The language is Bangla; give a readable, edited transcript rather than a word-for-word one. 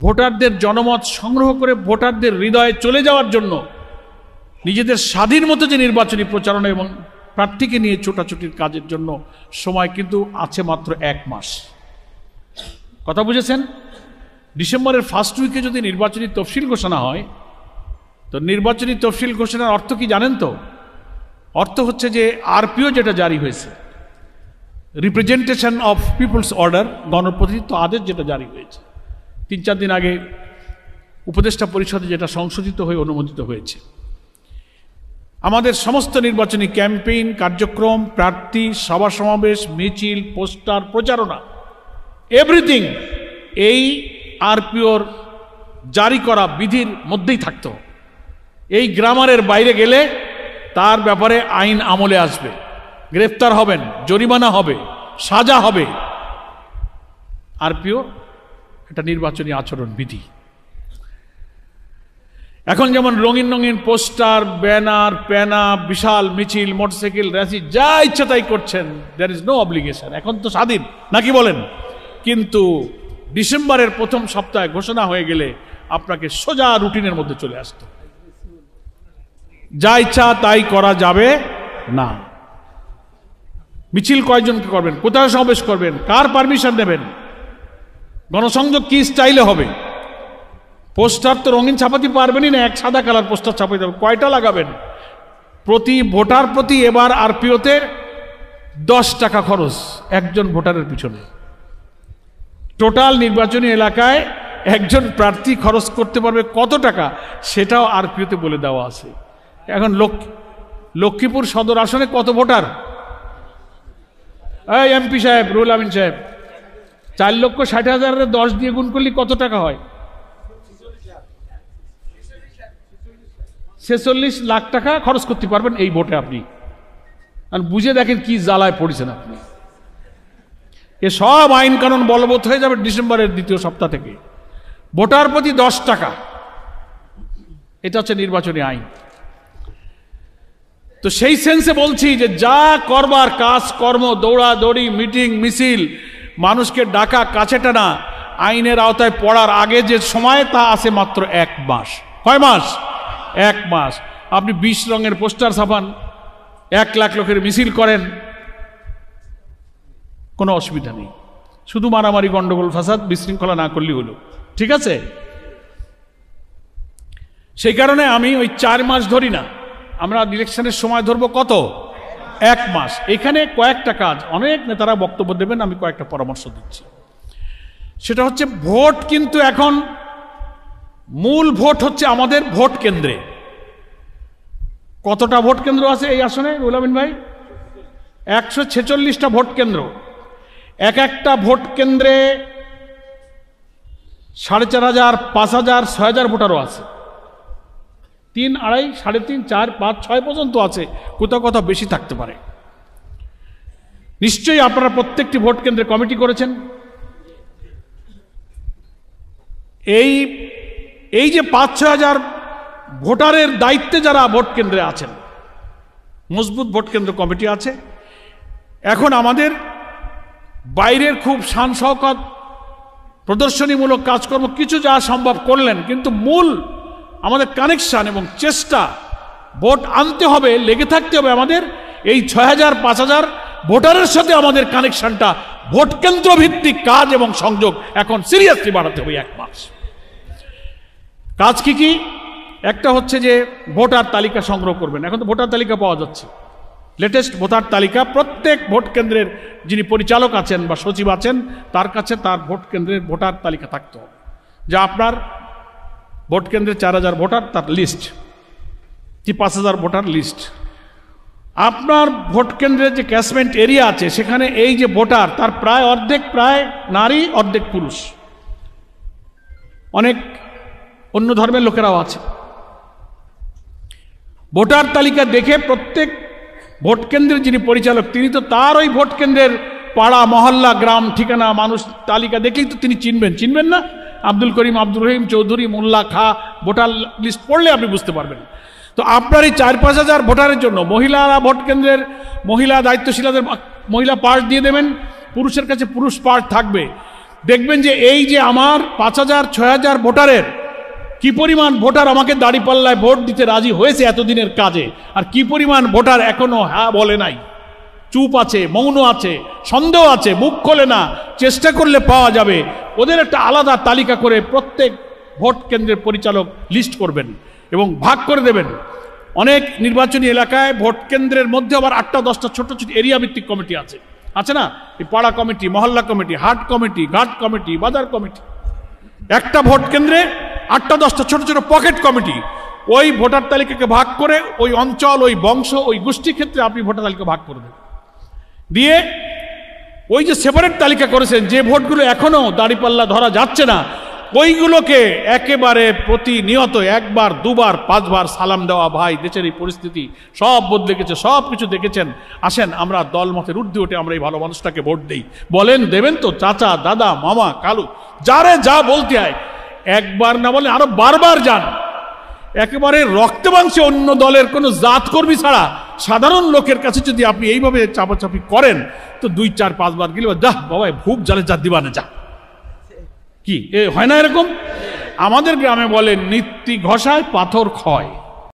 ভোটারদের জনমত সংগ্রহ করে ভোটারদের হৃদয়ে চলে যাওয়ার জন্য নিজেদের স্বাধীন মতো যে নির্বাচনী প্রচারণা এবং প্রার্থীকে নিয়ে ছোটাছুটির কাজের জন্য সময় কিন্তু আছে মাত্র 1 মাস। কথা বুঝেছেন? ডিসেম্বরের ফার্স্ট উইকে যদি নির্বাচনী তফসিল ঘোষণা হয়, তো নির্বাচনী তফসিল ঘোষণার অর্থ কি জানেন তো? অর্থ হচ্ছে যে আরপিও যেটা জারি হয়েছে, রিপ্রেজেন্টেশন অফ পিপলস অর্ডার, গণপ্রতিনিধিত্ব আদেশ যেটা জারি হয়েছে 3-4 দিন আগে উপদেষ্টা পরিষদে, যেটা সংশোধিত হয়ে অনুমোদিত হয়েছে, আমাদের সমস্ত নির্বাচনী ক্যাম্পেইন কার্যক্রম, প্রার্থী, সভা সমাবেশ, মিছিল, পোস্টার, প্রচারণা, এভরিথিং এই আরপিওর জারি করা বিধির মধ্যেই থাকতো। এই গ্রামারের বাইরে গেলে তার ব্যাপারে আইন আমলে আসবে, গ্রেফতার হবেন, জরিমানা হবে, সাজা হবে। আরপিও এটা নির্বাচনী আচরণ বিধি। এখন যেমন রঙিন রঙিন পোস্টার, ব্যানার, প্যানা, বিশাল মিছিল, মোটরসাইকেল র্যালি, যা ইচ্ছা তাই করছেন, দেয়ার ইজ নো অব্লিগেশন। এখন তো স্বাধীন, নাকি বলেন? কিন্তু ডিসেম্বরের প্রথম সপ্তাহে ঘোষণা হয়ে গেলে আপনাকে সোজা রুটিনের মধ্যে চলে আসতো। যা ইচ্ছা তাই করা যাবে না। মিছিল কয়জনকে করবেন, কোথায় সমাবেশ করবেন, কার পারমিশন নেবেন, গণসংযোগ কি স্টাইলে হবে, পোস্টার তো রঙিন ছাপাতে পারবেনই না, এক সাদা কালার পোস্টার ছাপাতে হবে, কয়টা লাগাবেন? প্রতি ভোটার প্রতি এবার আরপিওতে 10 টাকা খরচ একজন ভোটারের পিছনে। টোটাল নির্বাচনী এলাকায় একজন প্রার্থী খরচ করতে পারবে কত টাকা, সেটাও আরপিওতে বলে দেওয়া আছে। এখন লক্ষ্মীপুর সদর আসনে কত ভোটার? এই এমপি সাহেব, রুহুল আমিন সাহেব, 4,60,000 10 দিয়ে গুণ করলে কত টাকা হয়? 46 লাখ টাকা খরচ করতে পারবেন এই ভোটে আপনি। আর বুঝে দেখেন কি জ্বালায় পড়েছেন আপনি। এ সব আইন কানুন বলবৎ হয়ে যাবে ডিসেম্বরের 2য় সপ্তাহ থেকে। ভোটার প্রতি 10 টাকা, এটা হচ্ছে নির্বাচনী আইন। তো সেই সেন্সে বলছি যে যা করবার কাজ কর্ম, দৌড়াদৌড়ি, মিটিং মিছিল, মানুষকে ডাকা, কাছে টানা, আইনের আওতায় পড়ার আগে যে সময় তা আছে মাত্র 1 মাস। কয় মাস? 1 মাস। আপনি 20 রঙের পোস্টার ছাপান, 1 লাখ লোকের মিছিল করেন, কোনো অসুবিধা নেই। শুধু মারামারি, গন্ডগোল, ফাসাদ, বিশৃঙ্খলা না করলেই হলো। ঠিক আছে? সেই কারণে আমি ওই 4 মাস ধরি না, আমরা ইলেকশনের সময় ধরবো কত? 1 মাস। এখানে কয়েকটা কাজ, অনেক নেতারা বক্তব্য দেবেন, আমি কয়েকটা পরামর্শ দিচ্ছি। সেটা হচ্ছে ভোট কিন্তু এখন মূল ভোট হচ্ছে আমাদের ভোট কেন্দ্রে। কতটা ভোট কেন্দ্র আছে এই আসনে রুহুল আমিন ভাই? 146টা ভোট কেন্দ্র। এক একটা ভোট কেন্দ্রে 4,500, 5,000, 6,000 ভোটারও আছে। 3, 2.5, 3.5, 4, 5, 6 পর্যন্ত আছে, কোথাও কোথাও বেশি থাকতে পারে। নিশ্চয়ই আপনারা প্রত্যেকটি ভোট কেন্দ্রে কমিটি করেছেন। এই যে 5-6 হাজার ভোটারের দায়িত্বে যারা ভোট কেন্দ্রে আছেন, মজবুত ভোট কেন্দ্র কমিটি আছে। এখন আমাদের বাইরের খুব শান শওকত, প্রদর্শনীমূলক কাজকর্ম কিছু যা সম্ভব করলেন, কিন্তু মূল আমাদের কানেকশন এবং চেষ্টা, ভোট আনতে হবে, লেগে থাকতে হবে আমাদের এই 6,000, 5,000 ভোটারের সাথে আমাদের কানেকশনটা, ভোট কেন্দ্র ভিত্তিক কাজ এবং সংযোগ এখন সিরিয়াসলি বাড়াতে হবে। 1 মাস কাজ কি কি? একটা হচ্ছে যে ভোটার তালিকা সংগ্রহ করবেন। এখন তো ভোটার তালিকা পাওয়া যাচ্ছে, লেটেস্ট ভোটার তালিকা প্রত্যেক ভোট কেন্দ্রের যিনি পরিচালক আছেন বা সচিব আছেন তার কাছে তার ভোট কেন্দ্রের ভোটার তালিকা থাকতে হবে। যা আপনার ভোট কেন্দ্রে 4,000 ভোটার, তার লিস্ট, কি 5,000 ভোটার লিস্ট। আপনার ভোট কেন্দ্রের যে ক্যাচমেন্ট এরিয়া আছে সেখানে এই যে ভোটার, তার প্রায় অর্ধেক প্রায় নারী, অর্ধেক পুরুষ, অনেক অন্য ধর্মের লোকেরাও আছে। ভোটার তালিকা দেখে প্রত্যেক ভোট কেন্দ্রের যিনি পরিচালক তিনি তো তার ওই ভোট কেন্দ্রের পাড়া, মহল্লা, গ্রাম, ঠিকানা, মানুষ তালিকা দেখলেই তো তিনি চিনবেন না? আব্দুল করিম, আব্দুল রহিম চৌধুরী, মোল্লা খা, ভোটার লিস্ট পড়লে আপনি বুঝতে পারবেন। তো আপনার এই 4-5 হাজার ভোটারের জন্য মহিলারা ভোট কেন্দ্রের মহিলা দায়িত্বশীলদের মহিলা পার্ট দিয়ে দেবেন, পুরুষের কাছে পুরুষ পার্ট থাকবে। দেখবেন যে এই যে আমার 5,000 6,000 ভোটারের কি পরিমাণ ভোটার আমাকে দাঁড়িপাল্লায় ভোট দিতে রাজি হয়েছে এতদিনের কাজে, আর কি পরিমাণ ভোটার এখনো হ্যাঁ বলে নাই, চুপ আছে, মৌন আছে, সন্দেহ আছে, মুখ খোলে না, চেষ্টা করলে পাওয়া যাবে। ওদের একটা আলাদা তালিকা করে প্রত্যেক ভোট কেন্দ্রের পরিচালক লিস্ট করবেন এবং ভাগ করে দেবেন। অনেক নির্বাচনী এলাকায় ভোট কেন্দ্রের মধ্যে আবার 8টা-10টা ছোট ছোট এরিয়া ভিত্তিক কমিটি আছে না, এই পাড়া কমিটি, মহল্লা কমিটি, হাট কমিটি, ঘাট কমিটি, বাজার কমিটি। একটা ভোট কেন্দ্রে 8টা-10টা ছোট ছোট পকেট কমিটি, ওই ভোটার তালিকাকে ভাগ করে ওই অঞ্চল, ওই বংশ, ওই গোষ্ঠী ক্ষেত্রে আপনি ভোটার তালিকা ভাগ করে দেবেন। দিয়ে ওই যে সেপারেট তালিকা করেছেন, যে ভোটগুলো এখনো দাঁড়িপাল্লা ধরা যাচ্ছে না, ওইগুলোকে একেবারে প্রতিনিয়ত 1বার 2বার 5বার সালাম দেওয়া। ভাই, দেশের এই পরিস্থিতি সব বদলে গেছে, সব কিছু দেখেছেন। আসেন আমরা দল মতের ঊর্ধ্বে উঠে আমরা এই ভালো মানুষটাকে ভোট দেই। বলেন দেবেন তো? চাচা, দাদা, মামা, কালু, যারে যা বলতে হয়, একবার না বলে আরো বারবার যান। একেবারে রক্তে মাংসে অন্য দলের কোনো জাত কর্মী ছাড়া সাধারণ লোকের কাছে যদি আপনি এইভাবে চাপাচাপি করেন, তো 2, 4, 5 বার গেলে যা বাবা ভুক জালে যা দিবানে যা, কি হয় না এরকম? আমাদের গ্রামে বলে নিত্যি ঘষায় পাথর ক্ষয়।